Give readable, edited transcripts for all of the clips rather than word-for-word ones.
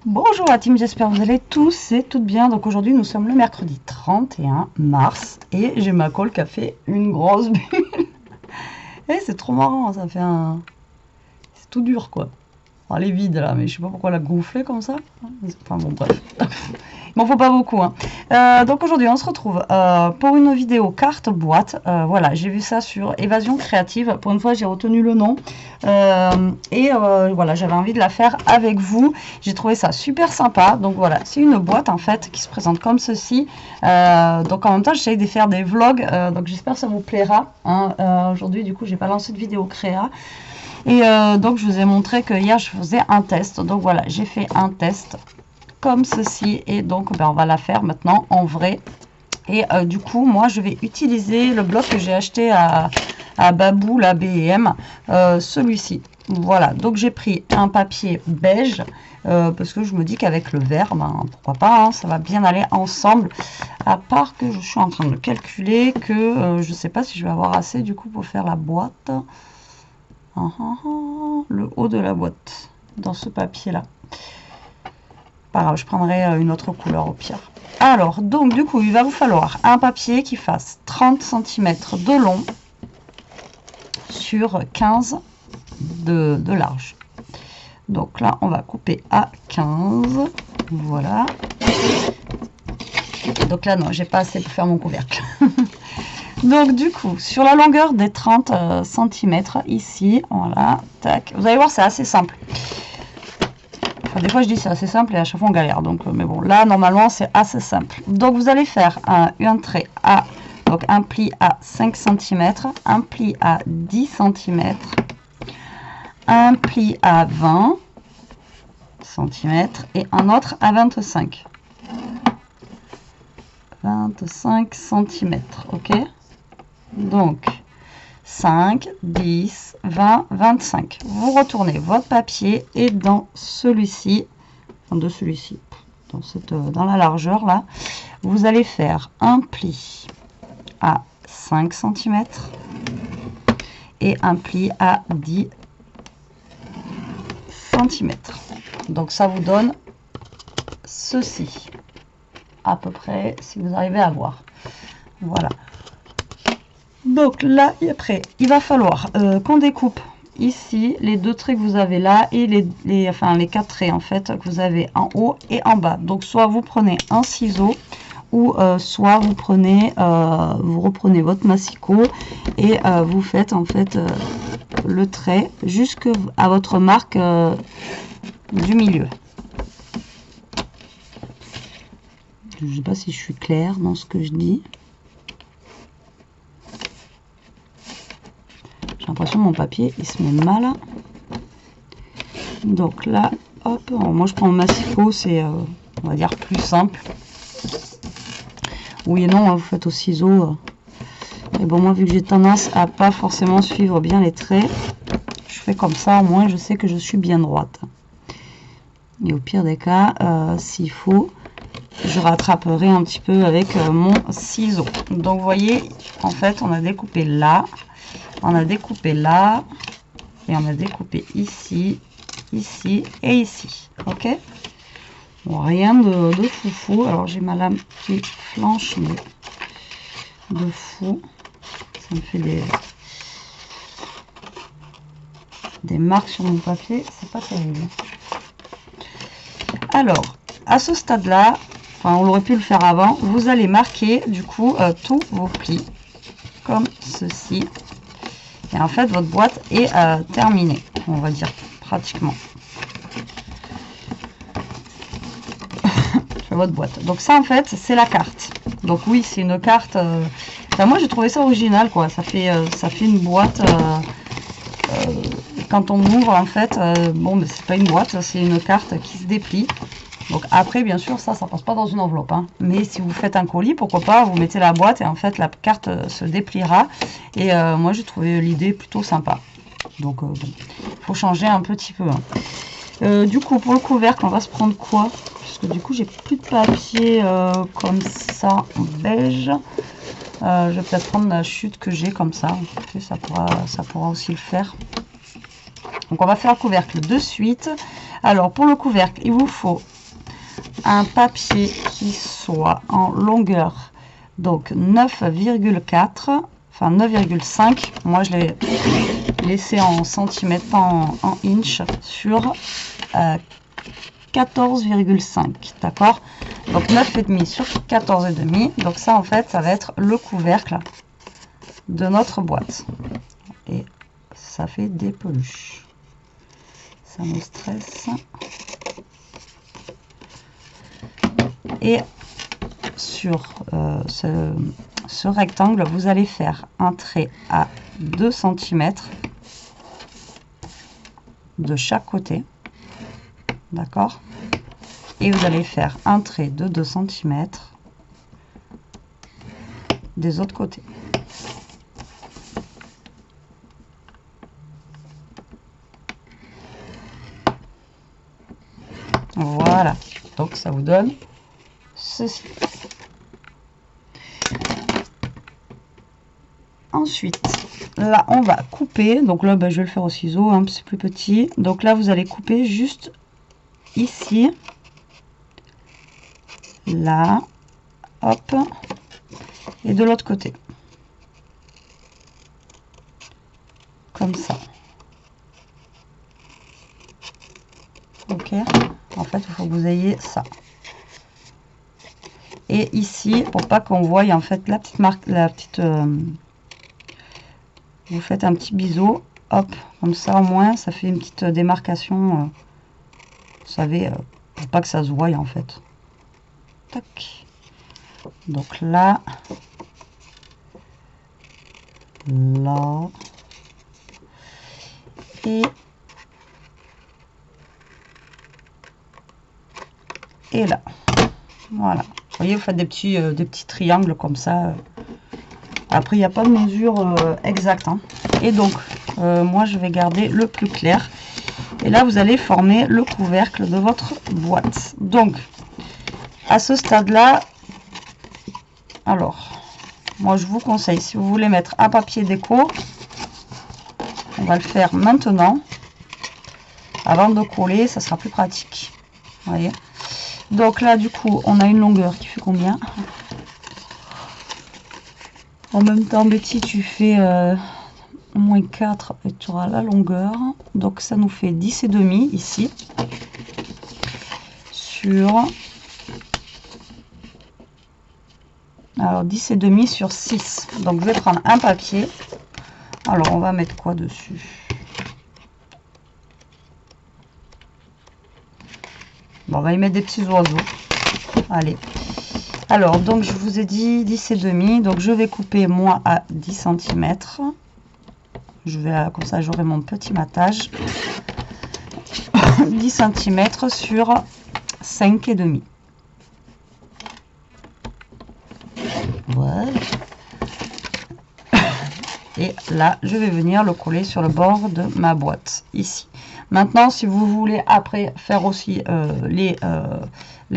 Bonjour la team, j'espère que vous allez tous et toutes bien. Donc aujourd'hui nous sommes le mercredi 31 mars et j'ai ma colle qui a fait une grosse bulle. Et c'est trop marrant, ça fait un... C'est tout dur quoi. Alors, elle est vide là, mais je sais pas pourquoi elle a gonflé comme ça. Enfin bon bref. Il m'en faut pas beaucoup. Donc aujourd'hui on se retrouve pour une vidéo carte boîte. Voilà, j'ai vu ça sur Évasion Créative. Pour une fois j'ai retenu le nom. Voilà, j'avais envie de la faire avec vous. J'ai trouvé ça super sympa. Donc voilà, c'est une boîte en fait qui se présente comme ceci. Donc en même temps j'essaye de faire des vlogs. Donc j'espère que ça vous plaira. Aujourd'hui du coup j'ai pas lancé de vidéo créa. Et donc je vous ai montré que hier je faisais un test. Donc voilà, j'ai fait un test comme ceci et donc on va la faire maintenant en vrai. Et du coup moi je vais utiliser le bloc que j'ai acheté à Babou, la B&M, celui-ci. Voilà, donc j'ai pris un papier beige parce que je me dis qu'avec le vert, ben, pourquoi pas, hein, ça va bien aller ensemble. À part que je suis en train de calculer que je sais pas si je vais avoir assez du coup pour faire la boîte. Le haut de la boîte dans ce papier là. Pas grave, je prendrai une autre couleur au pire. Alors donc du coup il va vous falloir un papier qui fasse 30 cm de long sur 15 de large. Donc là on va couper à 15. Voilà. Donc là non, j'ai pas assez pour faire mon couvercle. Donc du coup, sur la longueur des 30 cm ici, voilà, tac. Vous allez voir, c'est assez simple. Enfin, des fois je dis c'est assez simple et à chaque fois on galère. Donc, mais bon, là normalement c'est assez simple. Donc vous allez faire un trait à, donc un pli à 5 cm, un pli à 10 cm, un pli à 20 cm et un autre à 25 cm, ok. Donc 5, 10, 20, 25. Vous retournez votre papier et dans celui-ci, dans la largeur là, vous allez faire un pli à 5 cm et un pli à 10 cm. Donc ça vous donne ceci à peu près, si vous arrivez à voir. Voilà. Donc là, et après, il va falloir qu'on découpe ici les deux traits que vous avez là et les quatre traits en fait que vous avez en haut et en bas. Donc soit vous prenez un ciseau ou soit vous prenez, vous reprenez votre massicot et vous faites en fait le trait jusqu'à votre marque du milieu. Je ne sais pas si je suis claire dans ce que je dis. J'ai l'impression que mon papier il se met mal. Donc là, hop, alors moi je prends mon massicot, c'est on va dire plus simple. Oui et non, vous faites au ciseau. Et bon, moi vu que j'ai tendance à pas forcément suivre bien les traits, je fais comme ça, au moins je sais que je suis bien droite. Et au pire des cas, s'il faut, je rattraperai un petit peu avec mon ciseau. Donc vous voyez, en fait on a découpé là. On a découpé là et on a découpé ici, ici et ici. Ok, bon, rien de foufou. Alors j'ai ma lame qui flanche, mais de fou. Ça me fait des marques sur mon papier. C'est pas terrible. Alors, à ce stade-là, enfin, on aurait pu le faire avant. Vous allez marquer du coup tous vos plis comme ceci. Et en fait, votre boîte est terminée, on va dire pratiquement. Votre boîte. Donc ça, en fait, c'est la carte. Donc oui, c'est une carte. Enfin, moi, j'ai trouvé ça original, quoi. Ça fait une boîte. Quand on ouvre, en fait, bon, mais c'est pas une boîte, c'est une carte qui se déplie. Donc après, bien sûr, ça passe pas dans une enveloppe. Hein. Mais si vous faites un colis, pourquoi pas, vous mettez la boîte et en fait, la carte se dépliera. Et moi, j'ai trouvé l'idée plutôt sympa. Donc, bon, faut changer un petit peu. Hein. Du coup, pour le couvercle, on va se prendre quoi? Parce que du coup, j'ai plus de papier comme ça, en beige. Je vais peut-être prendre la chute que j'ai comme ça. Ça pourra aussi le faire. Donc, on va faire le couvercle de suite. Alors, pour le couvercle, il vous faut un papier qui soit en longueur, donc 9,4, enfin 9,5. Moi, je l'ai laissé en centimètres, pas en inch, sur 14,5. D'accord? Donc 9,5 sur 14,5. Donc ça, en fait, ça va être le couvercle de notre boîte. Et ça fait des peluches. Ça me stresse. Et sur ce rectangle, vous allez faire un trait à 2 cm de chaque côté. D'accord? Et vous allez faire un trait de 2 cm des autres côtés. Voilà. Donc ça vous donne ceci. Ensuite, là, on va couper. Donc là, je vais le faire au ciseau, hein, c'est plus petit. Donc là, vous allez couper juste ici, là, hop, et de l'autre côté. Comme ça. Ok. En fait, il faut que vous ayez ça. Et ici, pour pas qu'on voie en fait la petite marque, vous faites un petit biseau, hop, comme ça au moins, ça fait une petite démarcation, vous savez, pour pas que ça se voie en fait. Tac. Donc là, là, et là. Voilà. Vous voyez, vous faites des petits triangles comme ça. Après, il n'y a pas de mesure exacte. Hein. Et donc, moi, je vais garder le plus clair. Et là, vous allez former le couvercle de votre boîte. Donc, à ce stade-là, alors, moi, je vous conseille, si vous voulez mettre un papier déco, on va le faire maintenant. Avant de coller, ça sera plus pratique. Vous voyez. Donc là, du coup, on a une longueur qui fait combien? En même temps, Betty, tu fais moins 4 et tu auras la longueur. Donc ça nous fait 10,5 ici. Sur... Alors 10,5 sur 6. Donc je vais prendre un papier. Alors on va mettre quoi dessus? Bon, on va y mettre des petits oiseaux. Allez. Alors, donc, je vous ai dit 10,5. Donc, je vais couper, moi, à 10 cm. Je vais, comme ça, j'aurai mon petit matage. 10 cm sur 5,5. Voilà. Et là, je vais venir le coller sur le bord de ma boîte, ici. Maintenant, si vous voulez après faire aussi les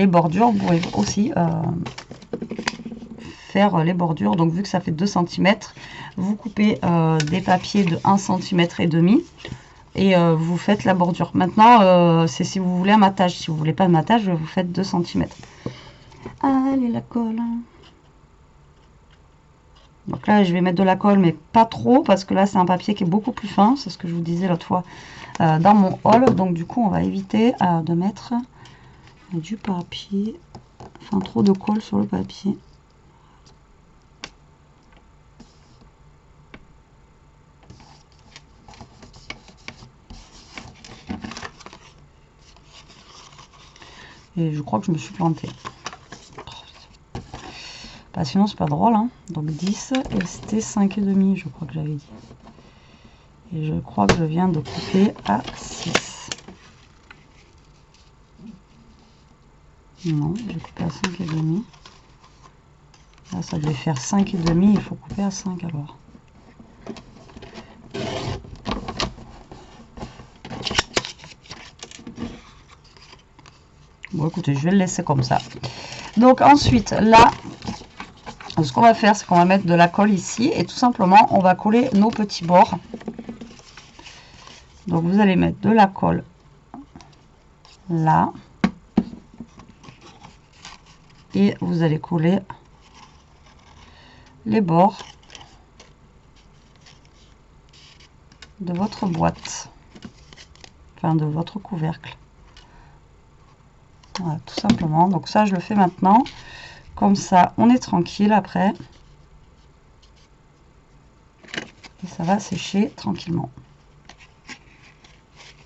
bordures, vous pouvez aussi faire les bordures. Donc, vu que ça fait 2 cm, vous coupez des papiers de 1,5 cm et vous faites la bordure. Maintenant, c'est si vous voulez un matage. Si vous voulez pas de matage, vous faites 2 cm. Allez, la colle. Donc là, je vais mettre de la colle, mais pas trop, parce que là, c'est un papier qui est beaucoup plus fin. C'est ce que je vous disais l'autre fois dans mon haul. Donc du coup, on va éviter de mettre du papier, enfin trop de colle sur le papier. Et je crois que je me suis plantée. Bah, sinon, c'est pas drôle. Hein. Donc 10 et c'était 5,5, je crois que j'avais dit. Et je crois que je viens de couper à 6. Non, j'ai coupé à 5,5. Là, ça devait faire 5,5. Il faut couper à 5 alors. Bon, écoutez, je vais le laisser comme ça. Donc ensuite, là, ce qu'on va faire, c'est qu'on va mettre de la colle ici. Et tout simplement, on va coller nos petits bords. Donc vous allez mettre de la colle là. et vous allez coller les bords de votre boîte, enfin de votre couvercle. Voilà, tout simplement. Donc ça, je le fais maintenant. Comme ça, on est tranquille après. Et ça va sécher tranquillement.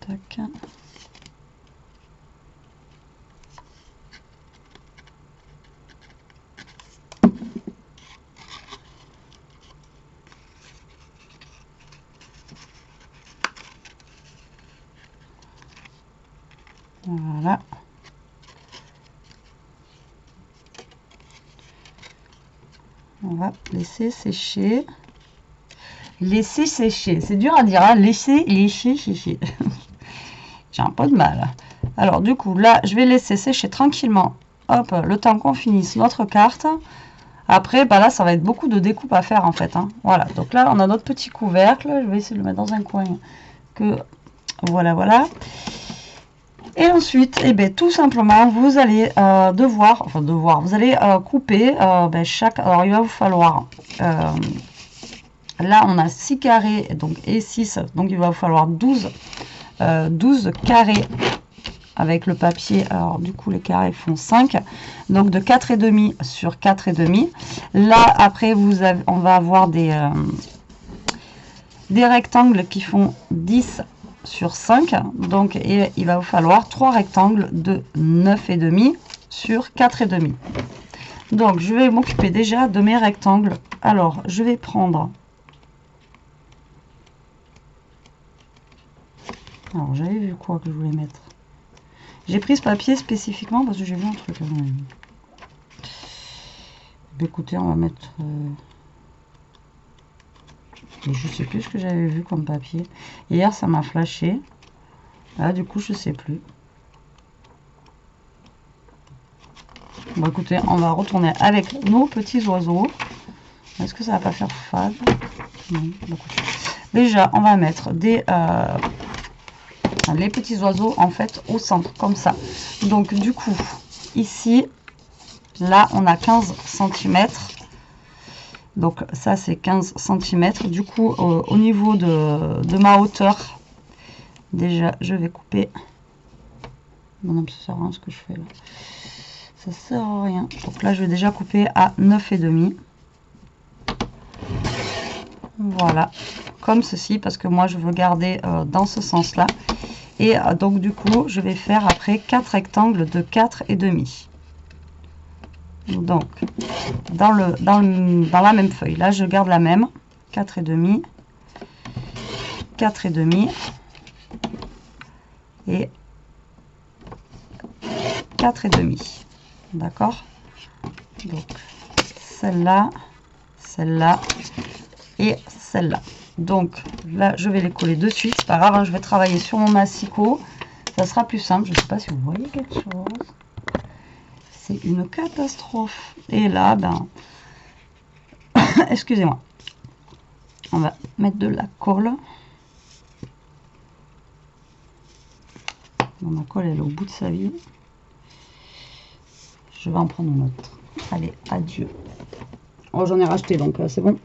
Tac. Voilà. On va laisser sécher. Laisser sécher. C'est dur à dire, hein. Laisser sécher. J'ai un peu de mal. Alors, du coup, là, je vais laisser sécher tranquillement. Hop, le temps qu'on finisse notre carte. Après, bah là, ça va être beaucoup de découpe à faire, en fait. Hein. Voilà. Donc là, on a notre petit couvercle. Je vais essayer de le mettre dans un coin. Voilà, voilà. Et ensuite, eh bien, tout simplement, vous allez vous allez couper chaque. Alors, il va vous falloir. Là, on a 6 carrés donc, et 6. Donc, il va vous falloir 12 carrés avec le papier. Alors, du coup, les carrés font 5. Donc, de 4,5 sur 4,5. Là, après, on va avoir des rectangles qui font 10 sur 5, donc et il va vous falloir 3 rectangles de 9,5 sur 4,5. Donc je vais m'occuper déjà de mes rectangles. Alors je vais prendre, alors j'avais vu quoi que je voulais mettre, j'ai pris ce papier spécifiquement parce que j'ai vu un truc. Écoutez, on va mettre je sais plus ce que j'avais vu comme papier. Hier, ça m'a flashé. Là, du coup, je sais plus. Bon, écoutez, on va retourner avec nos petits oiseaux. Est-ce que ça va pas faire fade? Non. Déjà, on va mettre les petits oiseaux, en fait, au centre, comme ça. Donc, du coup, ici, là, on a 15 cm. Donc ça c'est 15 cm. Du coup au niveau de ma hauteur, déjà je vais couper. Non, ça sert à rien ce que je fais là. Ça sert à rien. Donc là je vais déjà couper à 9,5. Voilà, comme ceci, parce que moi je veux garder dans ce sens là. Et donc du coup je vais faire après 4 rectangles de 4,5. Donc, dans la même feuille, là je garde la même, 4,5, 4,5 et 4,5. D'accord? Donc, celle-là et celle-là. Donc, là je vais les coller de suite. C'est pas grave, hein, je vais travailler sur mon massicot. Ça sera plus simple. Je ne sais pas si vous voyez quelque chose. C'est une catastrophe. Et là, ben, excusez-moi, on va mettre de la colle. Bon, ma colle, elle est au bout de sa vie. Je vais en prendre une autre. Allez, adieu. Oh, j'en ai racheté, donc c'est bon.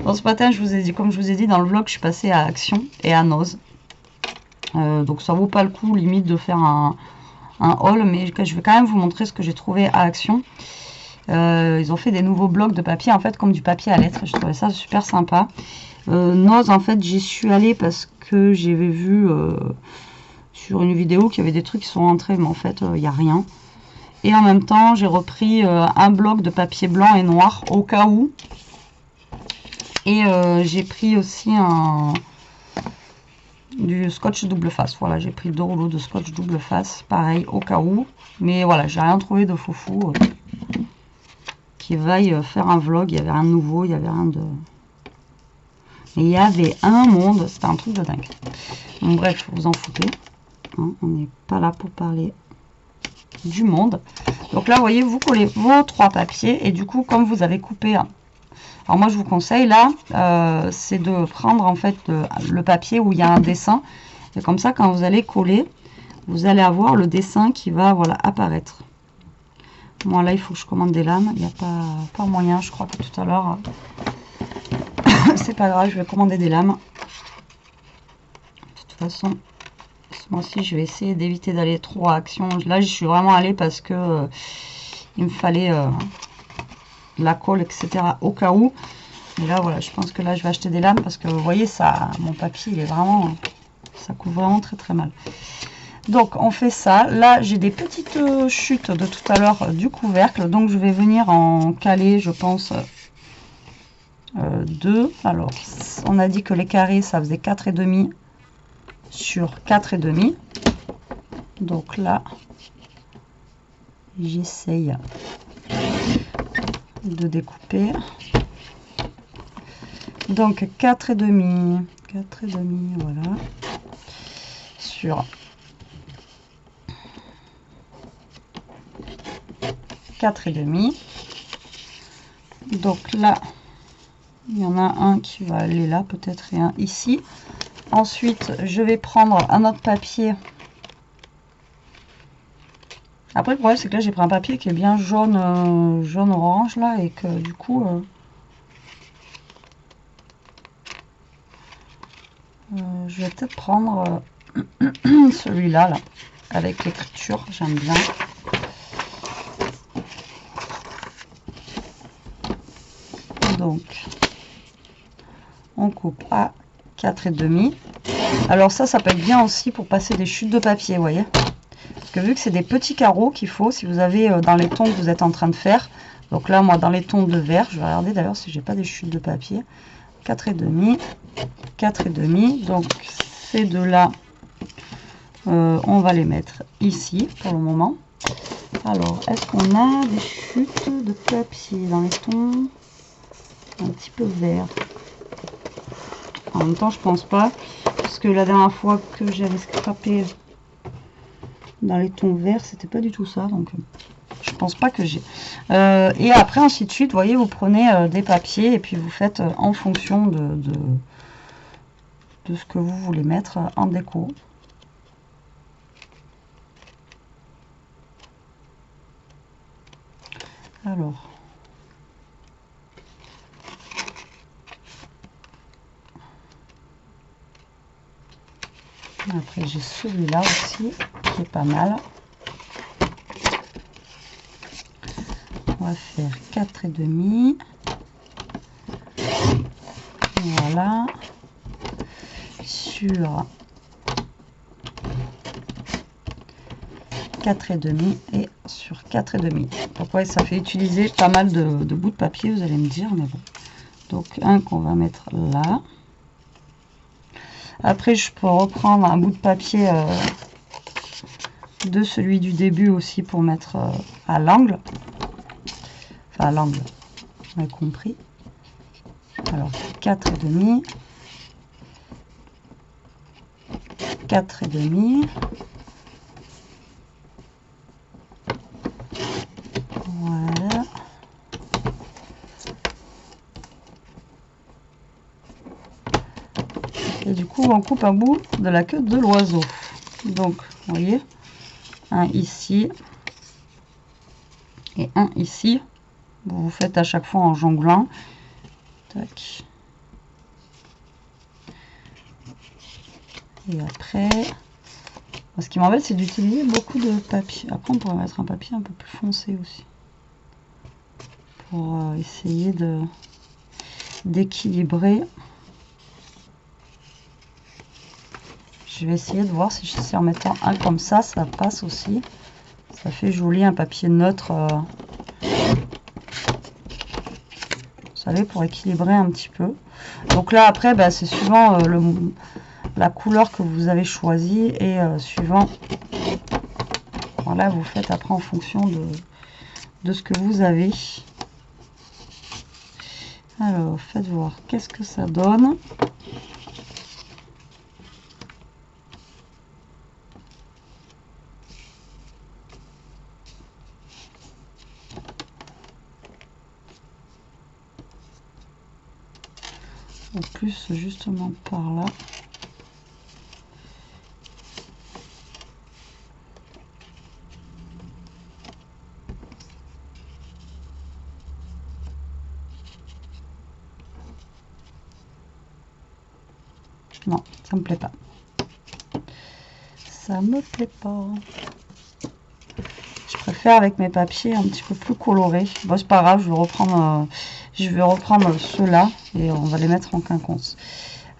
Bon, ce matin, comme je vous ai dit dans le vlog, je suis passée à Action et à Noz. Donc ça vaut pas le coup, limite, de faire un haul, mais je vais quand même vous montrer ce que j'ai trouvé à Action. Ils ont fait des nouveaux blocs de papier, en fait, comme du papier à lettres. Je trouvais ça super sympa. Noz, en fait, j'y suis allée parce que j'avais vu sur une vidéo qu'il y avait des trucs qui sont rentrés, mais en fait, il n'y a rien. Et en même temps, j'ai repris un bloc de papier blanc et noir au cas où. Et j'ai pris aussi du scotch double face. Voilà, j'ai pris 2 rouleaux de scotch double face, pareil, au cas où. Mais voilà, j'ai rien trouvé de foufou qui vaille faire un vlog. Il y avait rien de nouveau, il y avait rien de... Mais il y avait un monde, c'était un truc de dingue. Donc, bref, vous en foutez. Hein, on n'est pas là pour parler du monde. Donc là, vous voyez, vous collez vos 3 papiers. Et du coup, comme vous avez coupé... Alors moi, je vous conseille, là, c'est de prendre, en fait, le papier où il y a un dessin. Et comme ça, quand vous allez coller, vous allez avoir le dessin qui va, voilà, apparaître. Moi là il faut que je commande des lames, il n'y a pas moyen, je crois que tout à l'heure c'est pas grave, je vais commander des lames. De toute façon, ce mois-ci je vais essayer d'éviter d'aller trop à Action. Là je suis vraiment allée parce que il me fallait la colle, etc. au cas où. Mais là voilà, je pense que là je vais acheter des lames parce que vous voyez ça, mon papier il est vraiment, ça couvre vraiment très très mal. Donc on fait ça. Là j'ai des petites chutes de tout à l'heure du couvercle, donc je vais venir en caler, je pense, 2. Alors on a dit que les carrés ça faisait 4,5 sur 4,5. Donc là j'essaye de découper. Donc 4,5, voilà, sur 4,5. Donc là il y en a un qui va aller là peut-être et un ici. Ensuite je vais prendre un autre papier. Après le problème c'est que là j'ai pris un papier qui est bien jaune, jaune orange là, et que du coup je vais peut-être prendre celui-là là, avec l'écriture, j'aime bien. Donc on coupe à 4,5. Alors ça peut être bien aussi pour passer des chutes de papier, vous voyez, parce que vu que c'est des petits carreaux qu'il faut, si vous avez dans les tons que vous êtes en train de faire. Donc là moi dans les tons de vert, je vais regarder d'ailleurs si j'ai pas des chutes de papier. 4,5, 4,5. Donc ces deux là on va les mettre ici pour le moment. Alors est-ce qu'on a des chutes de papier dans les tons un petit peu vert? En même temps je pense pas, parce que la dernière fois que j'avais scrapé dans les tons verts c'était pas du tout ça, donc je pense pas que j'ai. Et après ainsi de suite, vous voyez, vous prenez des papiers et puis vous faites en fonction de ce que vous voulez mettre en déco. Alors après j'ai celui-là aussi qui est pas mal. On va faire 4,5. Voilà. Sur 4,5 et sur 4,5. Pourquoi ça fait utiliser pas mal de bouts de papier, vous allez me dire, mais bon. Donc un qu'on va mettre là. Après je peux reprendre un bout de papier de celui du début aussi pour mettre à l'angle. Enfin à l'angle, vous avez compris. Alors 4,5. 4,5. Voilà. Et du coup on coupe un bout de la queue de l'oiseau. Donc vous voyez, un ici et un ici. Vous faites à chaque fois en jonglant. Tac. Et après, ce qui m'embête c'est d'utiliser beaucoup de papier. Après on pourrait mettre un papier un peu plus foncé aussi pour essayer d'équilibrer. Je vais essayer de voir si en mettant un comme ça passe aussi. Ça fait joli, un papier neutre, vous savez, pour équilibrer un petit peu. Donc là après bah, c'est suivant la couleur que vous avez choisie et suivant, voilà, vous faites après en fonction de ce que vous avez. Alors faites voir qu'est-ce que ça donne. Ou plus justement par là. Non, ça me plaît pas. Ça me plaît pas. Je préfère avec mes papiers un petit peu plus colorés. Bon, c'est pas grave, je vais reprendre ceux-là et on va les mettre en quinconce.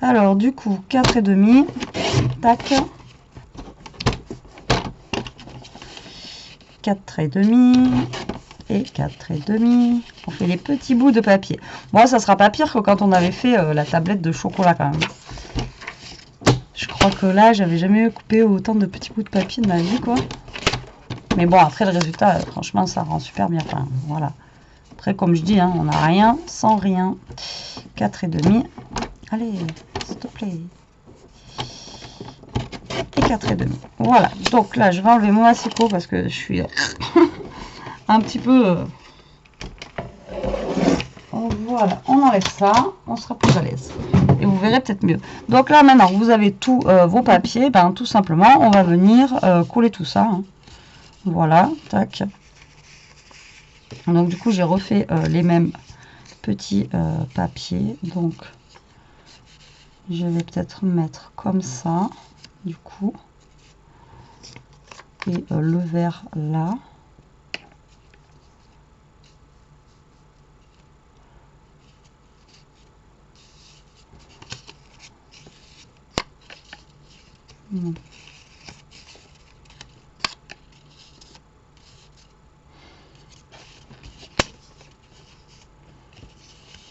Alors, du coup, 4,5. Tac. 4,5 et 4,5. On fait les petits bouts de papier. Bon, ça sera pas pire que quand on avait fait la tablette de chocolat quand même. Je crois que là, j'avais jamais coupé autant de petits bouts de papier de ma vie, quoi. Mais bon, après, le résultat, franchement, ça rend super bien. Enfin, voilà. Après, comme je dis, hein, on n'a rien sans rien. 4,5. Allez, s'il te plaît. Et 4,5. Voilà. Donc là, je vais enlever mon massicot parce que je suis un petit peu... Voilà, on enlève ça. On sera plus à l'aise. Et vous verrez peut-être mieux. Donc là, maintenant, vous avez tous vos papiers. Ben, tout simplement, on va venir coller tout ça. Hein. Voilà, tac. Donc du coup, j'ai refait les mêmes petits papiers. Donc, je vais peut-être mettre comme ça, du coup. Et le vert là.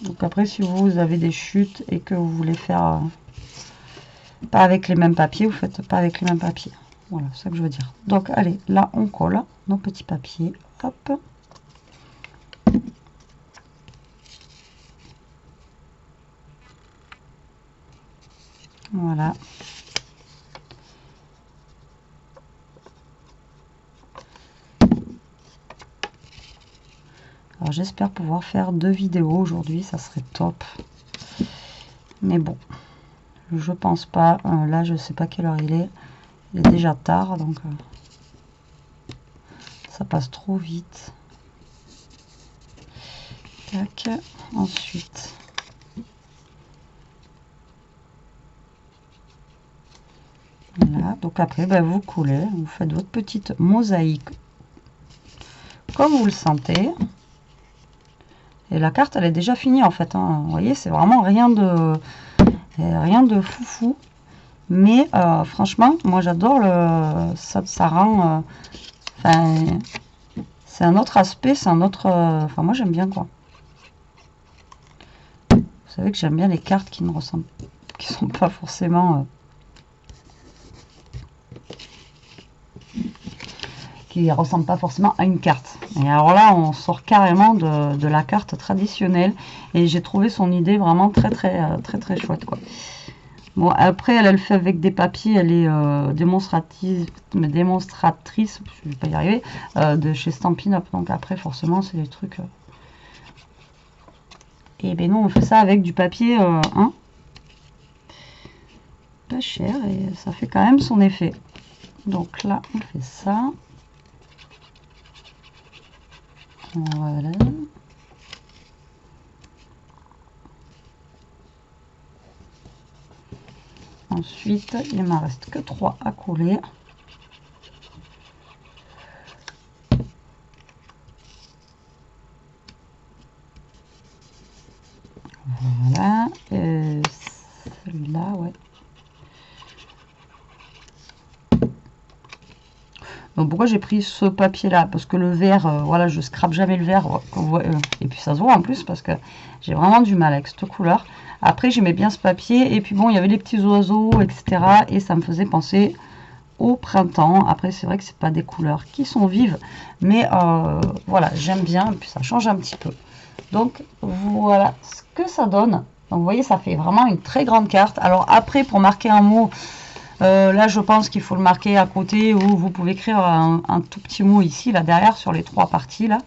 Donc après, si vous avez des chutes et que vous voulez faire pas avec les mêmes papiers, vous faites pas avec les mêmes papiers. Voilà, c'est ça que je veux dire. Donc allez, là on colle nos petits papiers. Hop. Voilà. Alors j'espère pouvoir faire 2 vidéos aujourd'hui, ça serait top. Mais bon, je pense pas. Là, je sais pas quelle heure il est. Il est déjà tard, donc ça passe trop vite. Tac. Ensuite, voilà. Donc après, ben, vous coulez, vous faites votre petite mosaïque comme vous le sentez. Et la carte, elle est déjà finie en fait. Hein. Vous voyez, c'est vraiment rien de foufou. Mais franchement, moi j'adore le. Ça rend. Enfin, c'est un autre aspect, c'est un autre. Enfin, moi j'aime bien quoi. Vous savez que j'aime bien les cartes qui ne ressemblent, qui sont pas forcément. Qui ressemble pas forcément à une carte. Et alors là, on sort carrément de la carte traditionnelle. Et j'ai trouvé son idée vraiment très chouette, quoi. Bon, après, elle le fait avec des papiers. Elle est démonstratrice, je vais pas y arriver, de chez Stampin' Up. Donc après, forcément, c'est des trucs... Et ben non, on fait ça avec du papier hein, pas cher. Et ça fait quand même son effet. Donc là, on fait ça. Voilà. Ensuite, il ne me reste que 3 à coller. Voilà. Celui-là, ouais. Donc pourquoi j'ai pris ce papier là? Parce que le vert, voilà, je scrape jamais le vert. Et puis ça se voit en plus parce que j'ai vraiment du mal avec cette couleur. Après j'aimais bien ce papier. Et puis bon, il y avait les petits oiseaux, etc. Et ça me faisait penser au printemps. Après c'est vrai que c'est pas des couleurs qui sont vives. Mais voilà, j'aime bien. Et puis ça change un petit peu. Donc voilà ce que ça donne. Donc vous voyez, ça fait vraiment une très grande carte. Alors après, pour marquer un mot... là, je pense qu'il faut le marquer à côté ou vous pouvez écrire un tout petit mot ici, là derrière, sur les 3 parties là.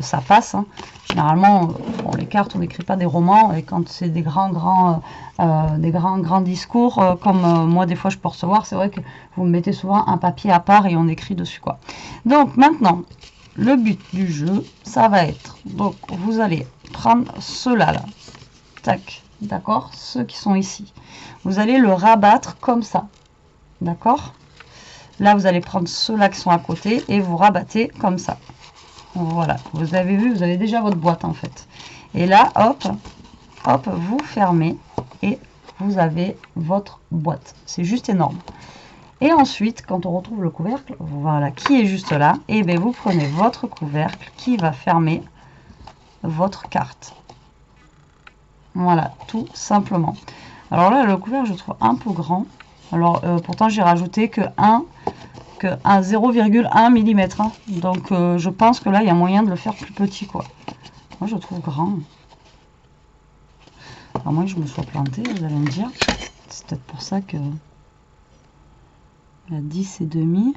Ça passe. Hein. Généralement, bon, les cartes, on n'écrit pas des romans et quand c'est des grands discours, comme moi des fois je peux recevoir, c'est vrai que vous me mettez souvent un papier à part et on écrit dessus quoi. Donc maintenant, le but du jeu, ça va être, donc vous allez prendre cela là, tac, d'accord, ceux qui sont ici. Vous allez le rabattre comme ça, d'accord. Là, vous allez prendre ceux-là qui sont à côté et vous rabattez comme ça. Voilà, vous avez vu, vous avez déjà votre boîte en fait. Et là, hop, hop, vous fermez et vous avez votre boîte. C'est juste énorme. Et ensuite, quand on retrouve le couvercle, voilà, qui est juste là, et bien vous prenez votre couvercle qui va fermer votre carte. Voilà, tout simplement. Alors là, le couvercle, je trouve un peu grand. Alors, pourtant, j'ai rajouté que 0,1 mm. Hein. Donc, je pense que là, il y a moyen de le faire plus petit, quoi. Moi, je trouve grand. À moins que je me sois plantée, vous allez me dire. C'est peut-être pour ça que... La 10 et demi.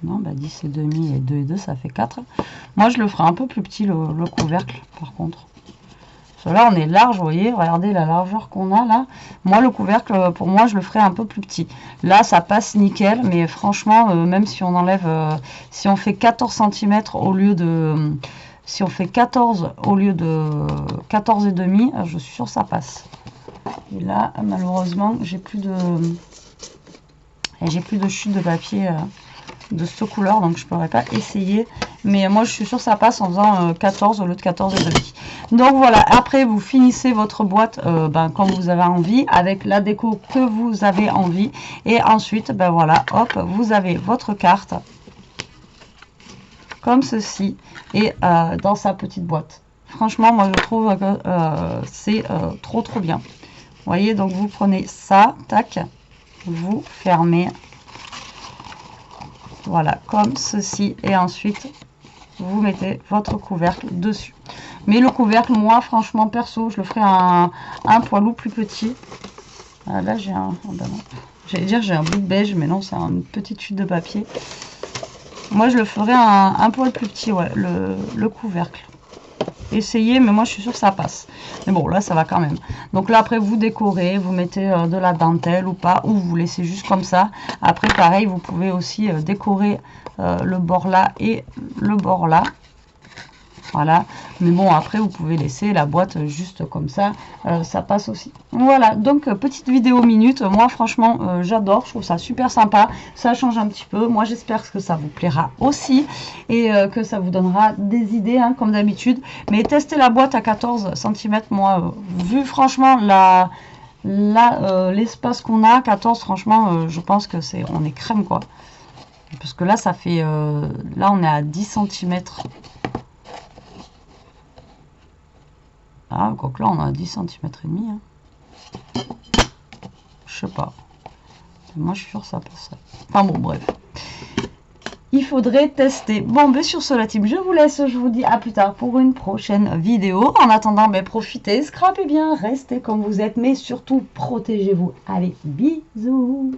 Non, bah 10 et demi et 2 et 2, ça fait 4. Moi, je le ferai un peu plus petit, le couvercle, par contre. Là, on est large, vous voyez, regardez la largeur qu'on a là. Moi, le couvercle, pour moi, je le ferai un peu plus petit. Là, ça passe nickel, mais franchement, même si on enlève, si on fait 14 cm au lieu de... Si on fait 14 au lieu de 14 et demi, je suis sûre que ça passe. Et là, malheureusement, j'ai plus de chute de papier de cette couleur, donc je pourrais pas essayer. Mais moi, je suis sûre que ça passe en faisant 14 au lieu de 14 et demi. Donc voilà, après vous finissez votre boîte quand vous avez envie, avec la déco que vous avez envie. Et ensuite, ben voilà, hop, vous avez votre carte, comme ceci, et dans sa petite boîte. Franchement, moi je trouve que c'est trop bien. Vous voyez, donc vous prenez ça, tac, vous fermez. Voilà, comme ceci, et ensuite vous mettez votre couvercle dessus. Mais le couvercle, moi franchement perso, je le ferai un poilou plus petit. Là j'ai un, oh ben j'allais dire j'ai un bout de beige, mais non, c'est une petite chute de papier. Moi je le ferai un poil plus petit, ouais, le couvercle. Essayez, mais moi je suis sûre que ça passe. Mais bon, là ça va quand même. Donc là après vous décorez, vous mettez de la dentelle ou pas, ou vous laissez juste comme ça. Après pareil, vous pouvez aussi décorer le bord là et le bord là. Voilà, mais bon, après vous pouvez laisser la boîte juste comme ça, ça passe aussi. Voilà, donc petite vidéo minute. Moi franchement j'adore, je trouve ça super sympa, ça change un petit peu. Moi j'espère que ça vous plaira aussi et que ça vous donnera des idées, hein, comme d'habitude. Mais testez la boîte à 14 cm, moi vu franchement l'espace qu'on a, 14 franchement je pense que on est crème quoi. Parce que là ça fait, là on est à 10 cm. Ah, quoique là, on a 10 cm et demi. Hein. Je sais pas. Moi, je suis sûre que ça passerait. Enfin bon, bref. Il faudrait tester. Bon, ben sur ce, la team, je vous laisse. Je vous dis à plus tard pour une prochaine vidéo. En attendant, ben, profitez, scrapez bien, restez comme vous êtes, mais surtout, protégez-vous. Allez, bisous.